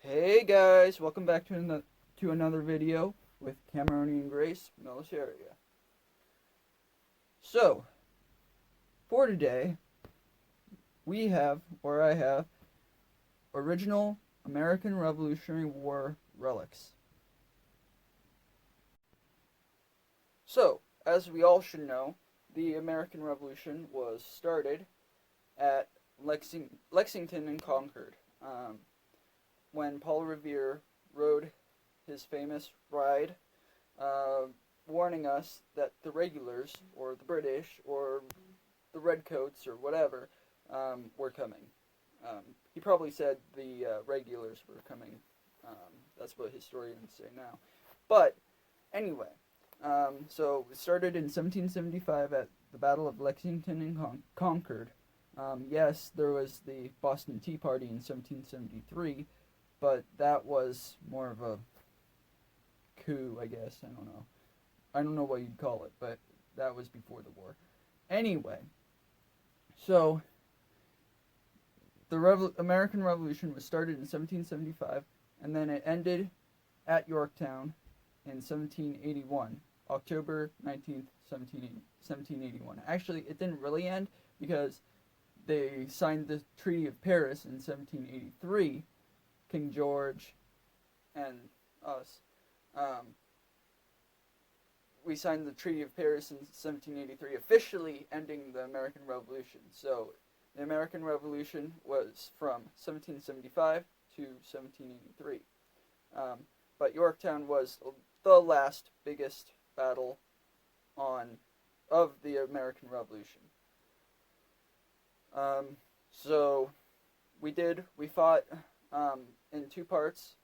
Hey guys, welcome back to another video with Cameronian Grace Militaria. So, for today, I have, original American Revolutionary War relics. So, as we all should know, the American Revolution was started at Lexington and Concord. When Paul Revere rode his famous ride, uh, warning us that the regulars, or the British, or the Redcoats, or whatever, were coming. He probably said the regulars were coming. That's what historians say now. But anyway, so it started in 1775 at the Battle of Lexington and Concord. Yes, there was the Boston Tea Party in 1773, but that was more of a coup, I guess. I don't know. I don't know what you'd call it, but that was before the war. Anyway, so the American Revolution was started in 1775, and then it ended at Yorktown in 1781, October 19th, 1781. Actually, it didn't really end because they signed the Treaty of Paris in 1783, King George and us. We signed the Treaty of Paris in 1783, officially ending the American Revolution. So the American Revolution was from 1775 to 1783. But Yorktown was the last biggest battle of the American Revolution. So we fought in two parts: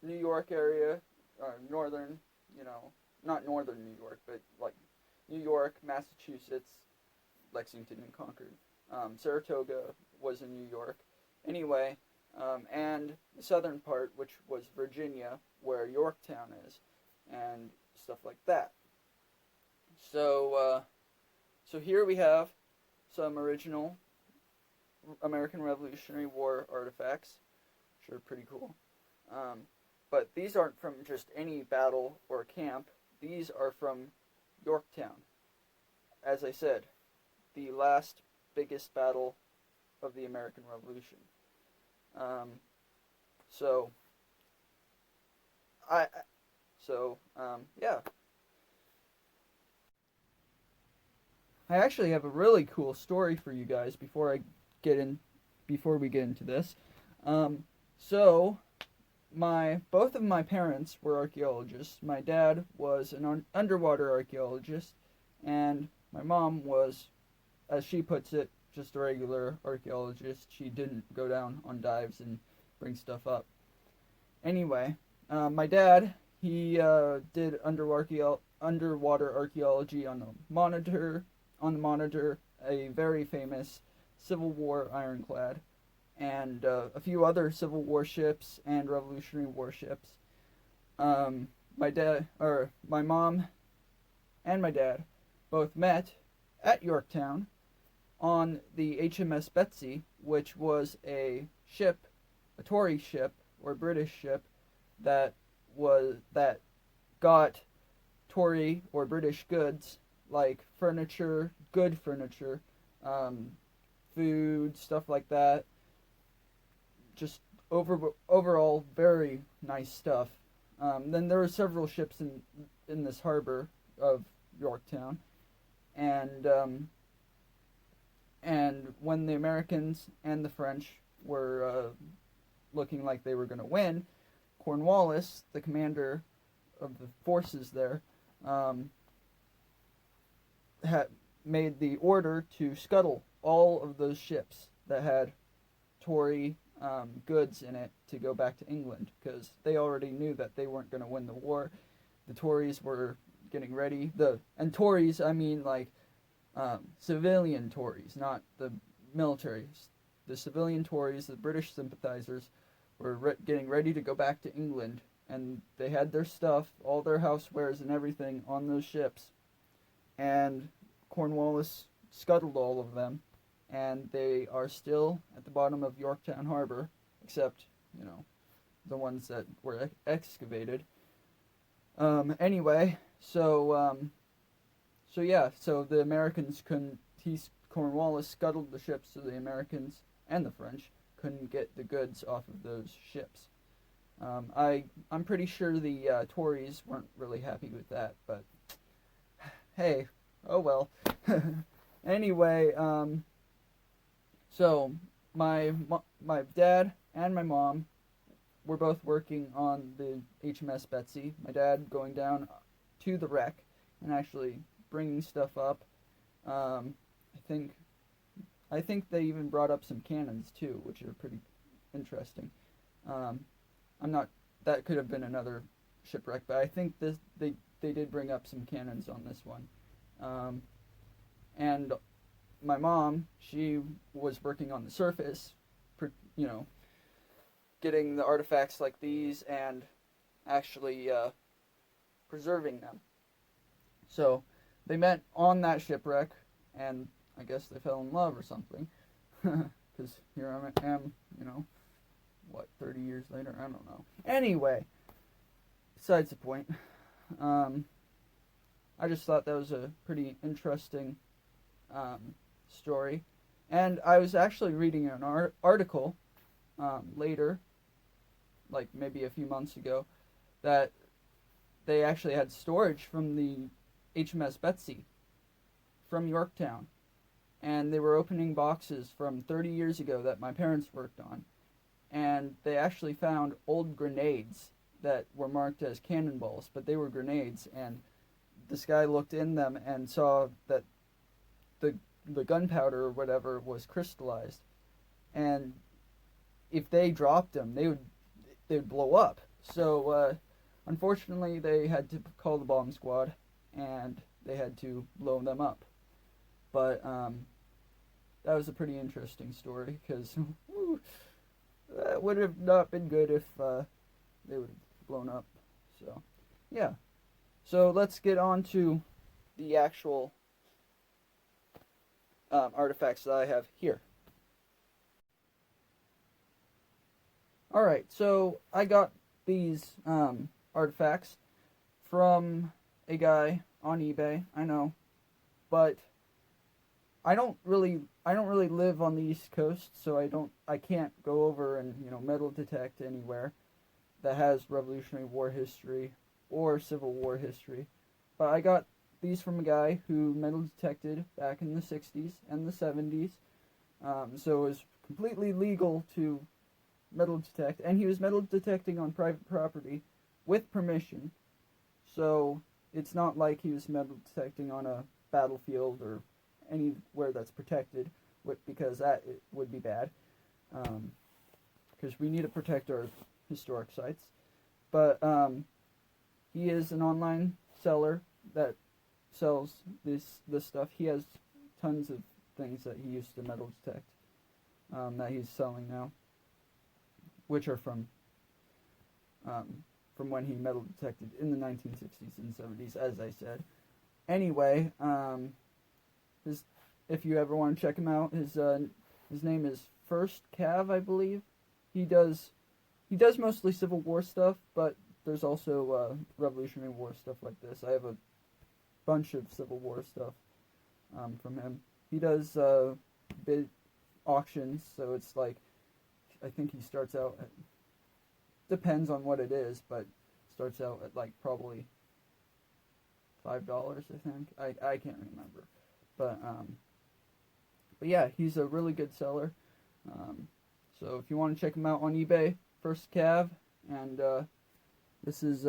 New York area, northern, not northern New York, but like New York, Massachusetts, Lexington and Concord. Saratoga was in New York. Anyway, and the southern part, which was Virginia, where Yorktown is, and stuff like that. So here we have some original American Revolutionary War artifacts, which are pretty cool. But these aren't from just any battle or camp. These are from Yorktown. As I said, the last biggest battle of the American Revolution. Um, so, yeah. I actually have a really cool story for you guys before we get into this. So both of my parents were archaeologists. My dad was an underwater archaeologist, and my mom was, as she puts it, just a regular archaeologist. She didn't go down on dives and bring stuff up. Anyway, my dad, he did underwater archaeology on the Monitor, a very famous Civil War ironclad, and a few other Civil War ships and Revolutionary War ships. My mom and my dad both met at Yorktown on the HMS Betsy, which was a Tory ship or British ship that got Tory or British goods like good furniture, food, stuff like that. Just overall very nice stuff. Then there were several ships in this harbor of Yorktown, and when the Americans and the French were looking like they were going to win, Cornwallis, the commander of the forces there, had made the order to scuttle all of those ships that had Tory goods in it to go back to England, because they already knew that they weren't going to win the war. The Tories were getting ready. And Tories, I mean like civilian Tories, not the military. The civilian Tories, the British sympathizers, were getting ready to go back to England, and they had their stuff, all their housewares and everything on those ships. And Cornwallis scuttled all of them, and they are still at the bottom of Yorktown Harbor, except, the ones that were excavated. Anyway, so yeah, so the Americans couldn't. Cornwallis scuttled the ships, so the Americans and the French couldn't get the goods off of those ships. I'm pretty sure the Tories weren't really happy with that, but hey, oh well. Anyway, so my dad and my mom were both working on the HMS Betsy. My dad going down to the wreck and actually bringing stuff up. I think they even brought up some cannons too, which are pretty interesting. I'm not. That could have been another shipwreck, but I think they did bring up some cannons on this one. And my mom, she was working on the surface, you know, getting the artifacts like these and actually preserving them. So they met on that shipwreck, and I guess they fell in love or something. Because here I am, 30 years later? I don't know. Anyway, besides the point, I just thought that was a pretty interesting story. And I was actually reading an article later, like maybe a few months ago, that they actually had storage from the HMS Betsy from Yorktown. And they were opening boxes from 30 years ago that my parents worked on. And they actually found old grenades that were marked as cannonballs, but they were grenades. And this guy looked in them and saw that the gunpowder or whatever was crystallized. And if they dropped them, they'd blow up. So unfortunately, they had to call the bomb squad, and they had to blow them up. But that was a pretty interesting story, because that would have not been good if they would have blown up. So, yeah. So let's get on to the actual artifacts that I have here. Alright, so I got these artifacts from a guy on eBay, I know, but I don't really live on the East Coast, so I can't go over and, metal detect anywhere that has Revolutionary War history or Civil War history. But I got these from a guy who metal detected back in the 60s and the 70s. So it was completely legal to metal detect, and he was metal detecting on private property with permission. So it's not like he was metal detecting on a battlefield or anywhere that's protected, because that would be bad. Because we need to protect our historic sites. But he is an online seller that sells this stuff. He has tons of things that he used to metal detect that he's selling now, which are from when he metal detected in the 1960s and 70s, as I said. Anyway, if you ever want to check him out, his name is First Cav, I believe. He does mostly Civil War stuff, but there's also Revolutionary War stuff like this. I have a bunch of Civil War stuff from him. He does bid auctions, so it's like, I think he starts out at, depends on what it is, but starts out at like probably $5, I think. I can't remember. But yeah, he's a really good seller. So if you want to check him out on eBay, First Cav, and this is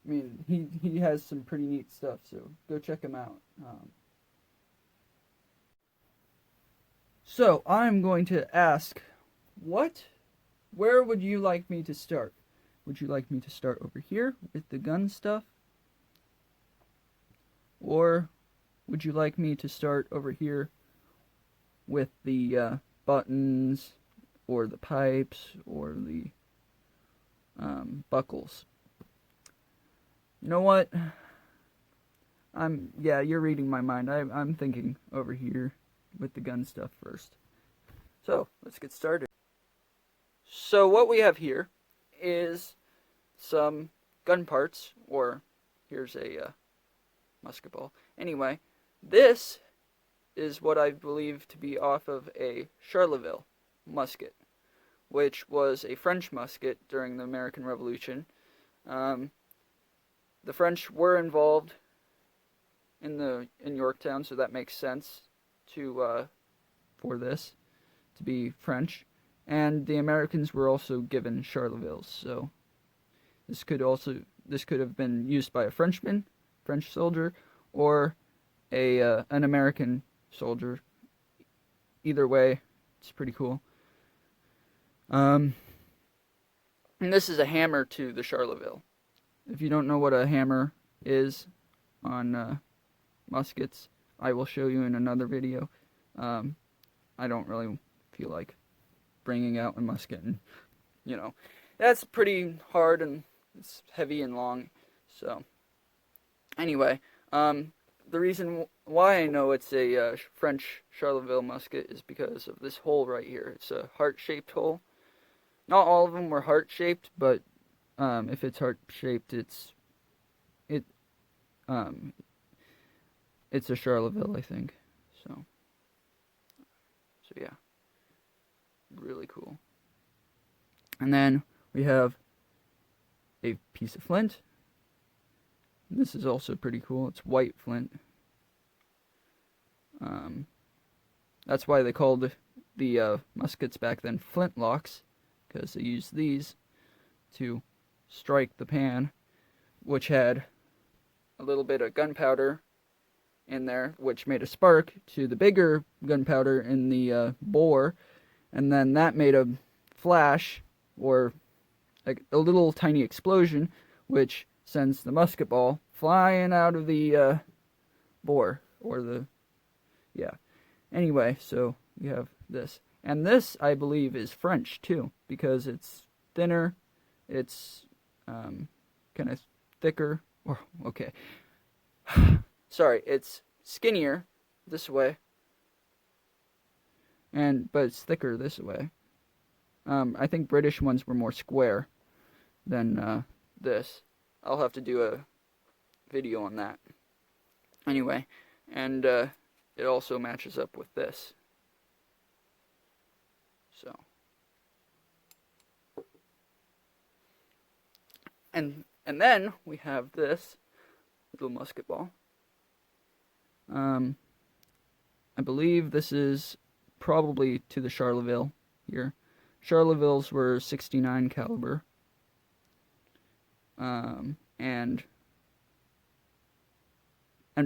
he has some pretty neat stuff, so go check him out. So I'm going to ask, where would you like me to start? Would you like me to start over here with the gun stuff? Or would you like me to start over here with the buttons, or the pipes, or the buckles? You know what? You're reading my mind. I'm thinking over here with the gun stuff first. So, let's get started. So what we have here is some gun parts, or here's a musket ball. Anyway, this is what I believe to be off of a Charleville musket, which was a French musket during the American Revolution. Um, the French were involved in Yorktown, so that makes sense to for this to be French. And the Americans were also given Charlevilles, so this could have been used by a Frenchman, French soldier, or a an American soldier. Either way, it's pretty cool. And this is a hammer to the Charleville. If you don't know what a hammer is on muskets, I will show you in another video. I don't really feel like bringing out a musket, and that's pretty hard and it's heavy and long. So anyway, the reason why I know it's a French Charleville musket is because of this hole right here. It's a heart-shaped hole. Not all of them were heart-shaped, but if it's heart-shaped, it's a Charleville, I think. So yeah, really cool. And then we have a piece of flint. This is also pretty cool. It's white flint. That's why they called the muskets back then flintlocks, because they used these to strike the pan, which had a little bit of gunpowder in there, which made a spark to the bigger gunpowder in the bore, and then that made a flash, or like a little tiny explosion, which sends the musket ball flying out of the bore, or the, yeah. Anyway, so we have this. And this, I believe, is French, too, because it's thinner, it's kind of thicker, or, okay. Sorry, it's skinnier this way, but it's thicker this way. I think British ones were more square than this. I'll have to do a video on that. Anyway, and it also matches up with this. So, and then we have this little musket ball. I believe this is probably to the Charleville here. Charlevilles were 69 caliber. And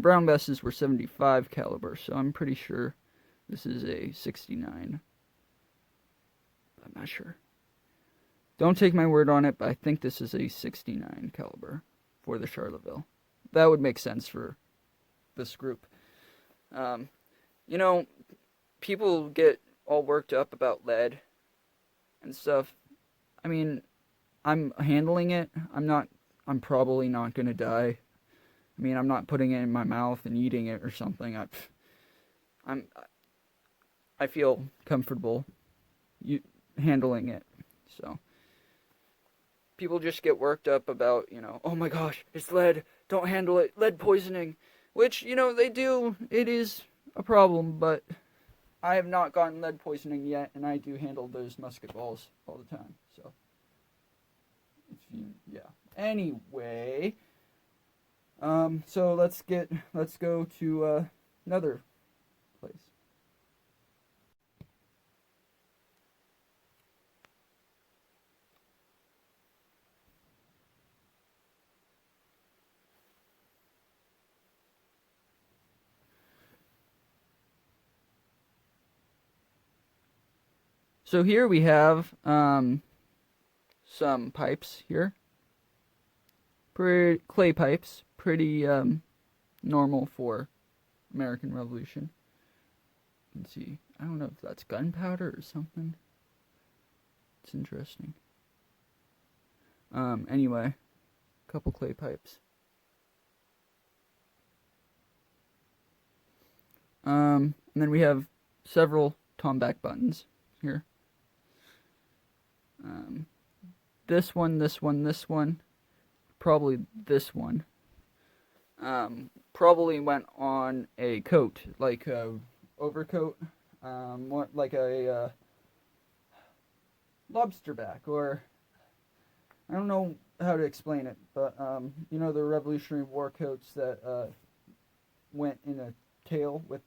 Brown Besses were 75 caliber, so I'm pretty sure this is a 69. I'm not sure. Don't take my word on it, but I think this is a 69 caliber for the Charleville. That would make sense for this group. People get all worked up about lead and stuff. I mean, I'm handling it. I'm probably not going to die. I mean, I'm not putting it in my mouth and eating it or something. I feel comfortable handling it. So people just get worked up about, oh my gosh, it's lead, don't handle it, lead poisoning, which, they do. It is a problem, but I have not gotten lead poisoning yet, and I do handle those musket balls all the time. So yeah. Anyway, so let's go to another place. So here we have some pipes here. Clay pipes, pretty normal for American Revolution. You can see, I don't know if that's gunpowder or something. It's interesting. Anyway, a couple clay pipes. And then we have several tomback buttons here. this one, probably this one. Probably went on a coat, like a overcoat, more like a lobster back, or I don't know how to explain it, but you know the Revolutionary War coats that went in a tail with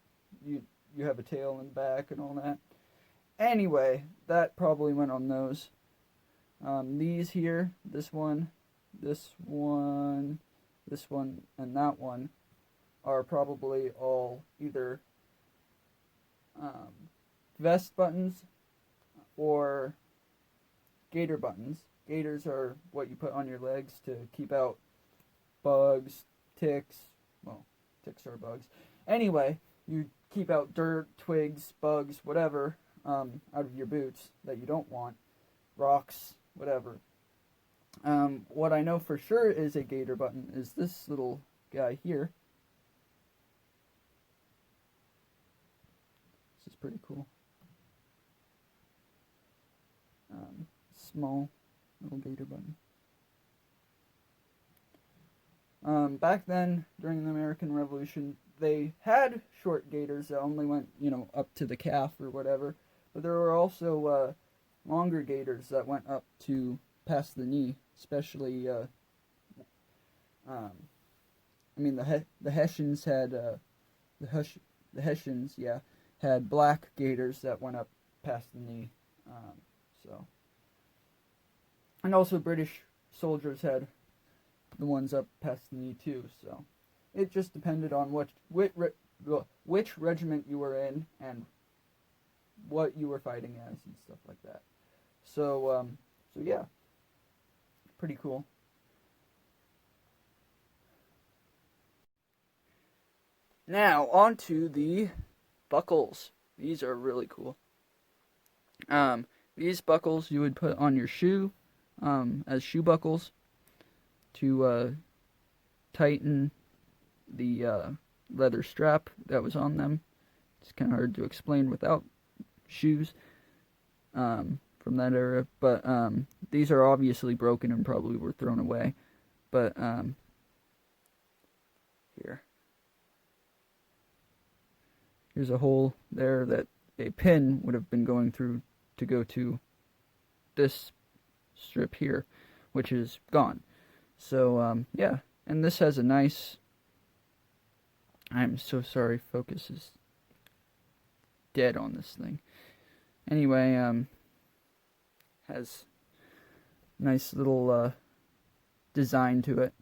you. You have a tail in the back and all that. Anyway, that probably went on those. These here, this one, this one, this one, and that one are probably all either vest buttons or gaiter buttons. Gaiters are what you put on your legs to keep out bugs, ticks. Well, ticks are bugs. Anyway, you keep out dirt, twigs, bugs, whatever, out of your boots that you don't want. Rocks, whatever. What I know for sure is a gaiter button is this little guy here. This is pretty cool. Small little gaiter button. Back then, during the American Revolution, they had short gaiters that only went, up to the calf or whatever. But there were also longer gaiters that went up to past the knee, especially. The Hessians had the Hessians, yeah, had black gaiters that went up past the knee. And also British soldiers had the ones up past the knee too. So it just depended on which regiment you were in and what you were fighting as and stuff like that. So yeah, pretty cool. Now on to the buckles. These are really cool. These buckles you would put on your shoe, as shoe buckles to tighten the leather strap that was on them. It's kind of hard to explain without shoes from that era, but these are obviously broken and probably were thrown away. But here's a hole there that a pin would have been going through to go to this strip here, which is gone. So yeah, and this has a nice, I'm so sorry, focus is dead on this thing. Anyway, has nice little design to it.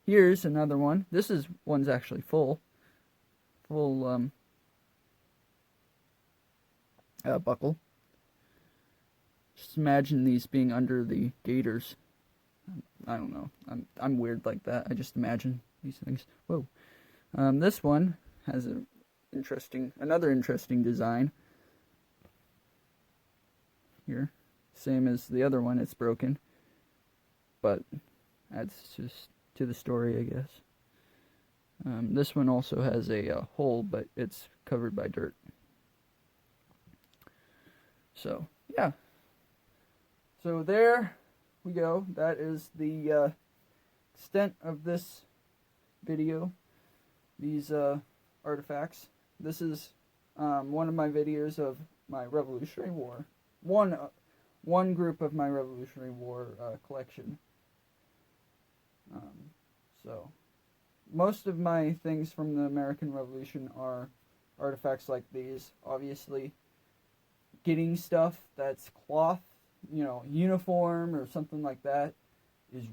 Here's another one. One's actually full buckle. Just imagine these being under the gaiters. I don't know. I'm weird like that. I just imagine these things. Whoa. This one has another interesting design. Here, same as the other one. It's broken, but adds just to the story, I guess. This one also has a hole, but it's covered by dirt. So yeah. So there we go. That is the extent of this video. These artifacts. This is one of my videos of my Revolutionary War. One group of my Revolutionary War collection. So most of my things from the American Revolution are artifacts like these. Obviously, getting stuff that's cloth, uniform or something like that is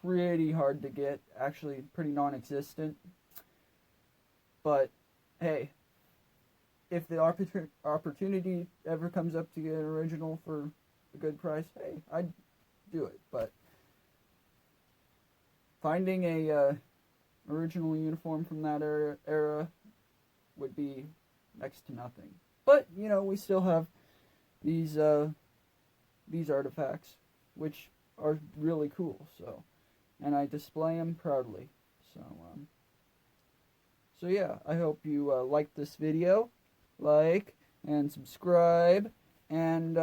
pretty hard to get. Actually, pretty non-existent. But hey, if the opportunity ever comes up to get an original for a good price, hey, I'd do it. But finding a original uniform from that era would be next to nothing. But we still have these artifacts, which are really cool. So, and I display them proudly. So yeah, I hope you liked this video. Like and subscribe, and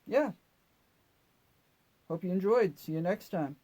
yeah. Hope you enjoyed. See you next time.